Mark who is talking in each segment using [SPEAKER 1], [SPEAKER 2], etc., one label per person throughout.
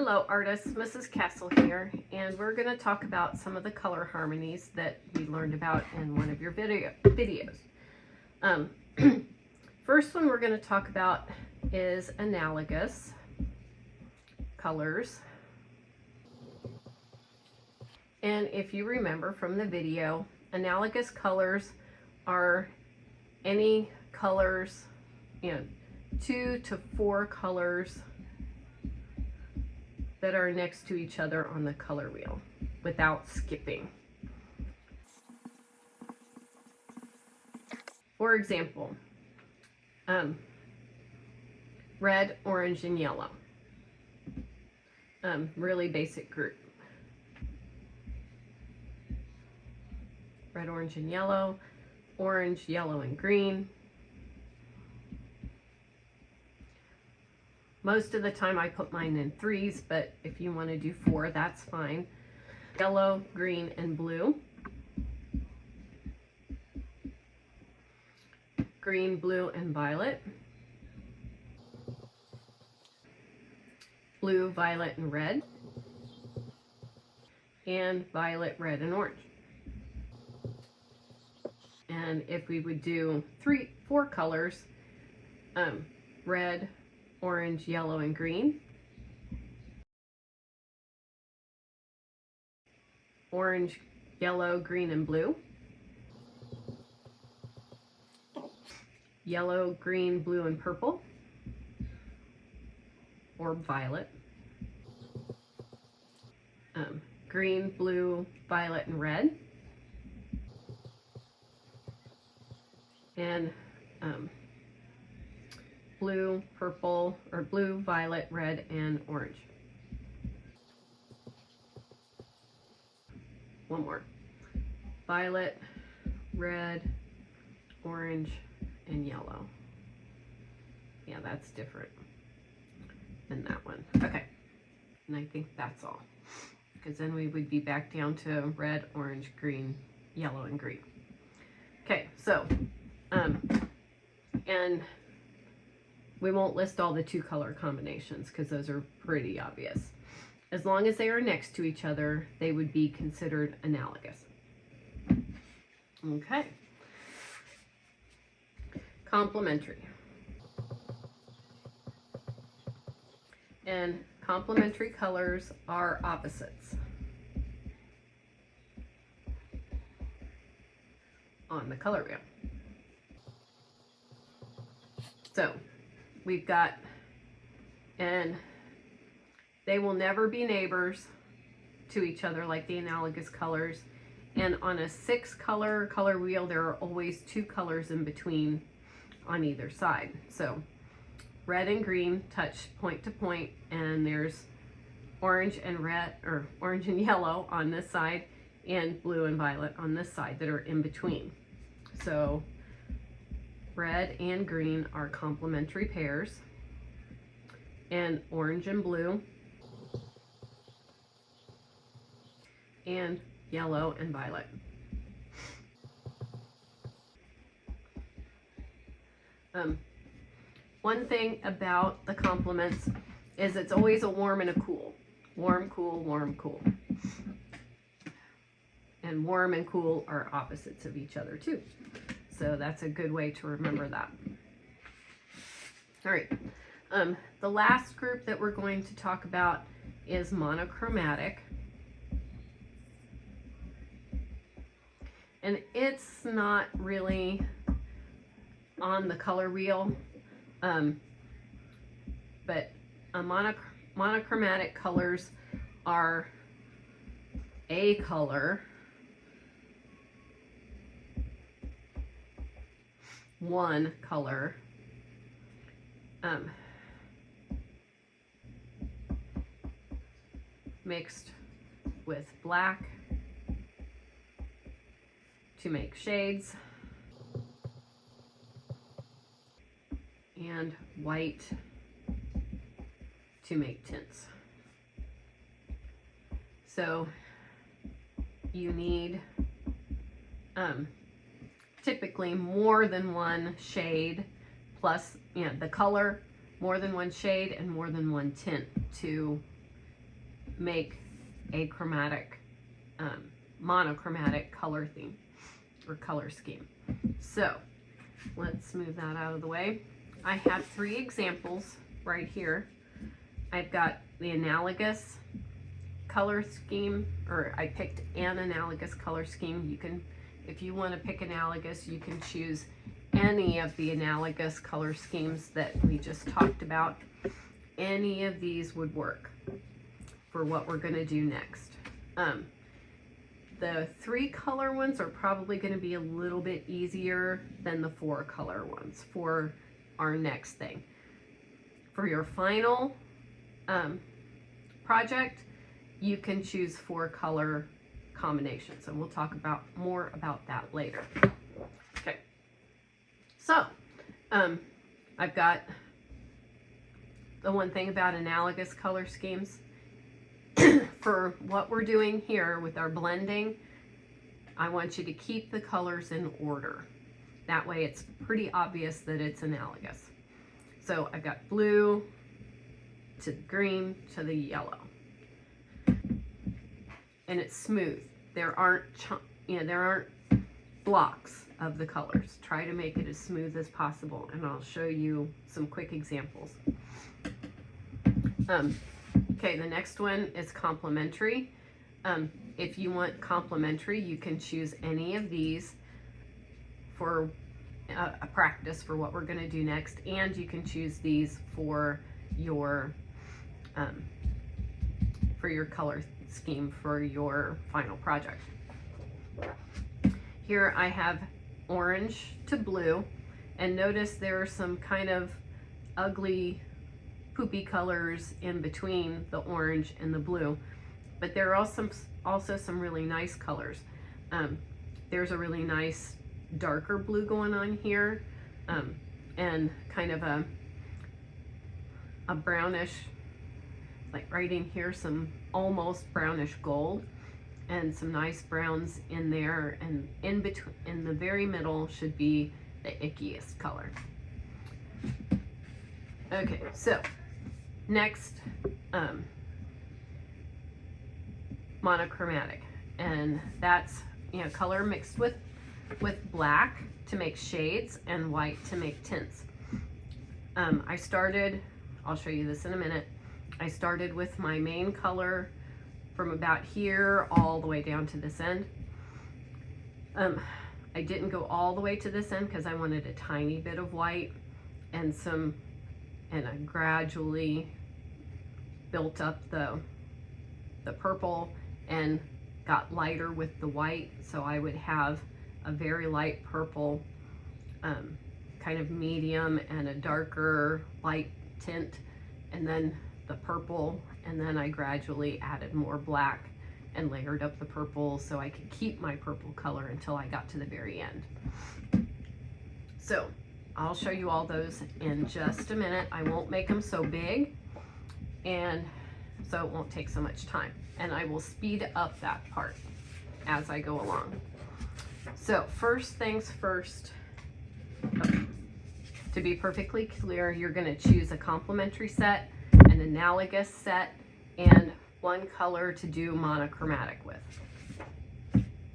[SPEAKER 1] Hello artists, Mrs. Castle here, and we're going to talk about some of the color harmonies that we learned about in one of your videos. First one we're going to talk about is analogous colors. And if you remember from the video, analogous colors are any colors, 2 to 4 colors that are next to each other on the color wheel without skipping. For example, red, orange, and yellow. Really basic group. Red, orange, and yellow. Orange, yellow, and green. Most of the time I put mine in 3s, but if you want to do 4, that's fine. Yellow, green, and blue. Green, blue, and violet. Blue, violet, and red. And violet, red, and orange. And if we would do 4 colors, red, orange, yellow, and green. Orange, yellow, green, and blue. Yellow, green, blue, and purple. Or violet. Green, blue, violet, and red. And blue, purple, or blue, violet, red, and orange. One more. Violet, red, orange, and yellow. Yeah, that's different than that one. Okay, and I think that's all. Because then we would be back down to red, orange, green, yellow, and green. Okay, so, and we won't list all the 2 color combinations because those are pretty obvious. As long as they are next to each other, they would be considered analogous. Okay. Complementary. And complementary colors are opposites on the color wheel. So we've got, and they will never be neighbors to each other like the analogous colors. And on a 6 color wheel, there are always 2 colors in between on either side. So red and green touch point to point, and there's orange and red, or orange and yellow on this side, and blue and violet on this side that are in between. So red and green are complementary pairs, and orange and blue, and yellow and violet. One thing about the complements is it's always a warm and a cool. Warm, cool, warm, cool. And warm and cool are opposites of each other too. So that's a good way to remember that. All right. The last group that we're going to talk about is monochromatic. And it's not really on the color wheel, but monochromatic colors are a color, one color, mixed with black to make shades, and white to make tints. So you need typically more than one shade plus the color, more than one shade and more than one tint to make a chromatic, monochromatic color theme or color scheme. So let's move that out of the way. I have 3 examples right here. I've got the analogous color scheme, or I picked an analogous color scheme. You can, if you want to pick analogous, you can choose any of the analogous color schemes that we just talked about. Any of these would work for what we're going to do next. The 3 color ones are probably going to be a little bit easier than the 4 color ones for our next thing. For your final project, you can choose 4 color combinations, and we'll talk about more about that later. Okay, so I've got the one thing about analogous color schemes. For what we're doing here with our blending, I want you to keep the colors in order. That way it's pretty obvious that it's analogous. So I've got blue to the green to the yellow. And it's smooth. There aren't blocks of the colors. Try to make it as smooth as possible, and I'll show you some quick examples. Okay, the next one is complementary. If you want complementary, you can choose any of these for a practice for what we're going to do next, and you can choose these for your color scheme for your final project. Here I have orange to blue, and notice there are some kind of ugly poopy colors in between the orange and the blue, but there are also some really nice colors. There's a really nice darker blue going on here, and kind of a brownish, like right in here, some almost brownish gold, and some nice browns in there, and in between, in the very middle, should be the ickiest color. Okay, so next, monochromatic, and that's, you know, color mixed with black to make shades and white to make tints. I started, I'll show you this in a minute. I started with my main color from about here all the way down to this end. I didn't go all the way to this end because I wanted a tiny bit of white and I gradually built up the purple and got lighter with the white, so I would have a very light purple, kind of medium, and a darker light tint, and then the purple, and then I gradually added more black and layered up the purple so I could keep my purple color until I got to the very end. So I'll show you all those in just a minute. I won't make them so big, and so it won't take so much time, and I will speed up that part as I go along. So first things first, to be perfectly clear, you're going to choose a complementary set, an analogous set, and one color to do monochromatic with.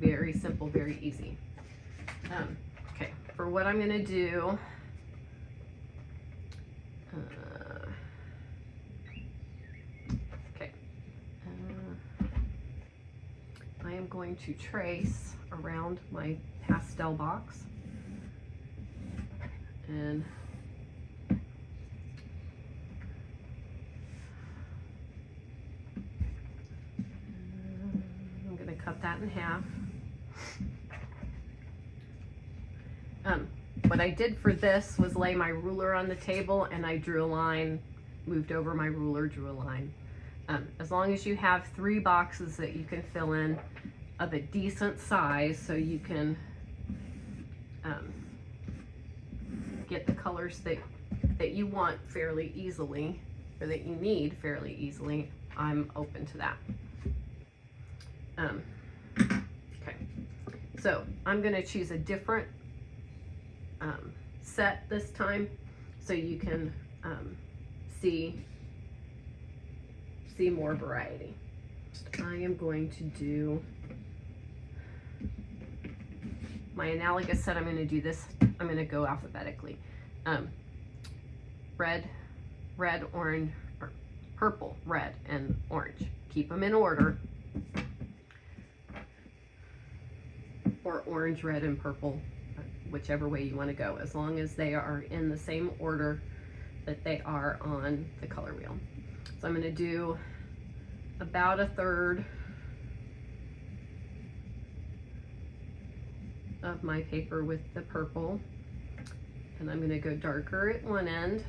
[SPEAKER 1] Very simple, very easy. Okay, for what I'm going to do, I am going to trace around my pastel box, and I'm going to cut that in half. What I did for this was lay my ruler on the table, and I drew a line, moved over my ruler, drew a line. As long as you have 3 boxes that you can fill in of a decent size, so you can get the colors that you want fairly easily, or that you need fairly easily, I'm open to that. Okay, so I'm going to choose a different set this time, so you can see more variety. I am going to do my analogous set. I'm going to do this. I'm going to go alphabetically. Red, orange, or purple, red, and orange. Keep them in order. Or orange, red, and purple, whichever way you want to go, as long as they are in the same order that they are on the color wheel. So I'm going to do about a third of my paper with the purple, and I'm going to go darker at one end.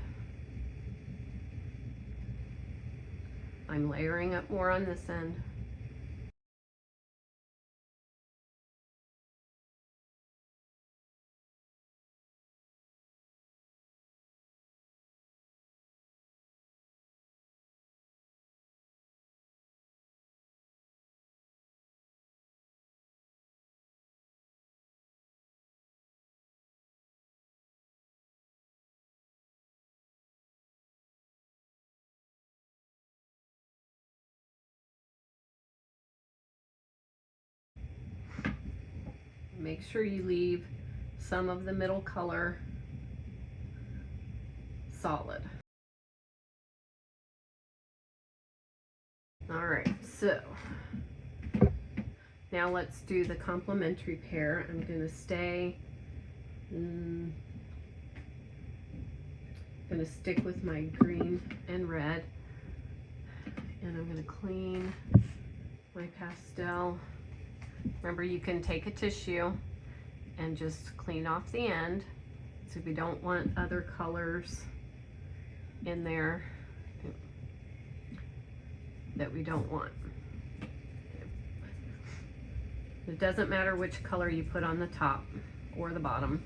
[SPEAKER 1] I'm layering up more on this end. Make sure you leave some of the middle color solid. All right, so now let's do the complementary pair. I'm going to stick with my green and red, and I'm going to clean my pastel. Remember, you can take a tissue and just clean off the end, so we don't want other colors in there that we don't want. It doesn't matter which color you put on the top or the bottom.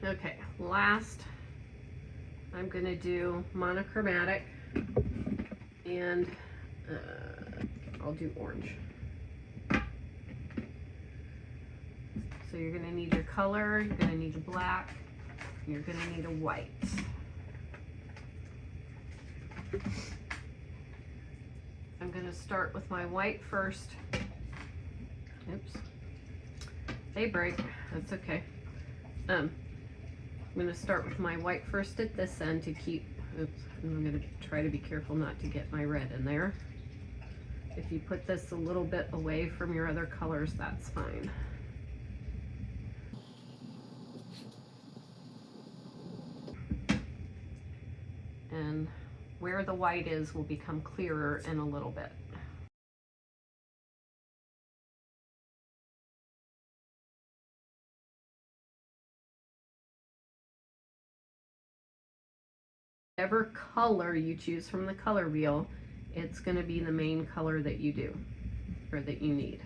[SPEAKER 1] Okay, last I'm going to do monochromatic, and I'll do orange. So you're going to need your color, you're going to need a black, you're going to need a white. I'm going to start with my white first. Oops. They break. That's okay. I'm going to start with my white first at this end to keep, oops, I'm going to try to be careful not to get my red in there. If you put this a little bit away from your other colors, that's fine. And where the white is will become clearer in a little bit. Whatever color you choose from the color wheel, it's going to be the main color that you do, or that you need.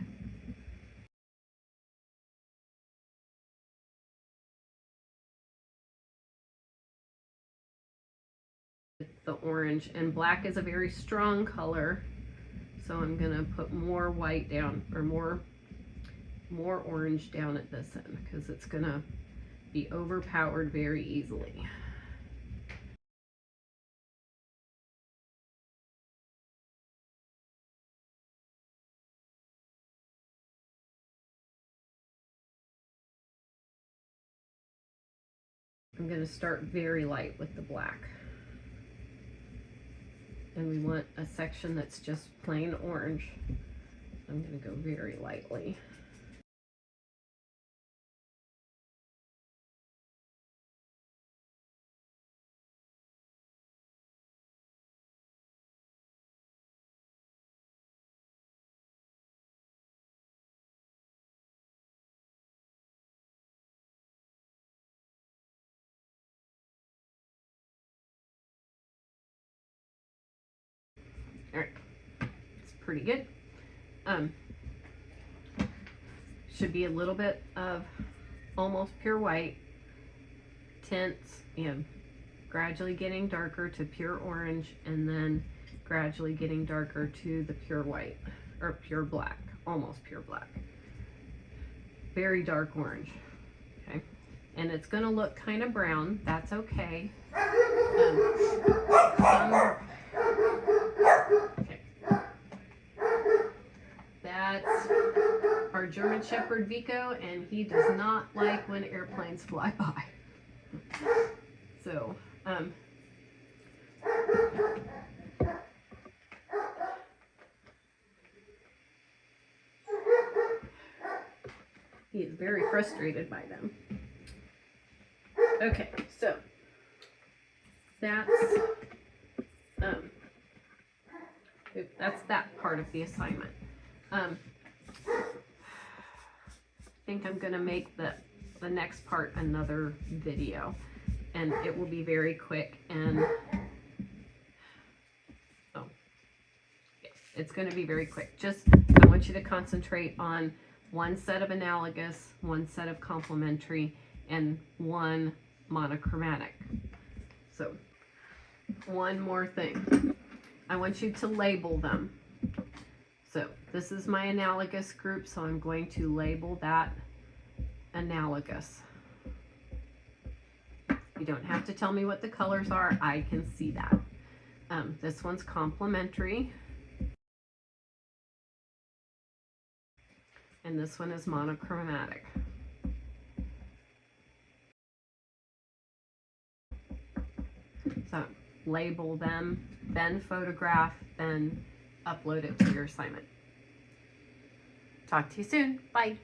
[SPEAKER 1] The orange, and black is a very strong color, so I'm going to put more white down, or more orange down at this end, because it's going to be overpowered very easily. I'm going to start very light with the black. And we want a section that's just plain orange. I'm going to go very lightly. All right, it's pretty good. Should be a little bit of almost pure white, tints, gradually getting darker to pure orange, and then gradually getting darker to the pure white, or pure black, almost pure black. Very dark orange, okay? And it's gonna look kind of brown, that's okay. Okay. That's our German Shepherd Vico, and he does not like when airplanes fly by. So, he is very frustrated by them. Okay, so that's that part of the assignment. I think I'm gonna make the next part another video, and it will be very quick, and it's going to be very quick. Just, I want you to concentrate on one set of analogous, one set of complementary, and one monochromatic. So, one more thing. I want you to label them. So, this is my analogous group, so I'm going to label that analogous. You don't have to tell me what the colors are. I can see that. This one's complementary. And this one is monochromatic. So label them, then photograph, then upload it to your assignment. Talk to you soon. Bye.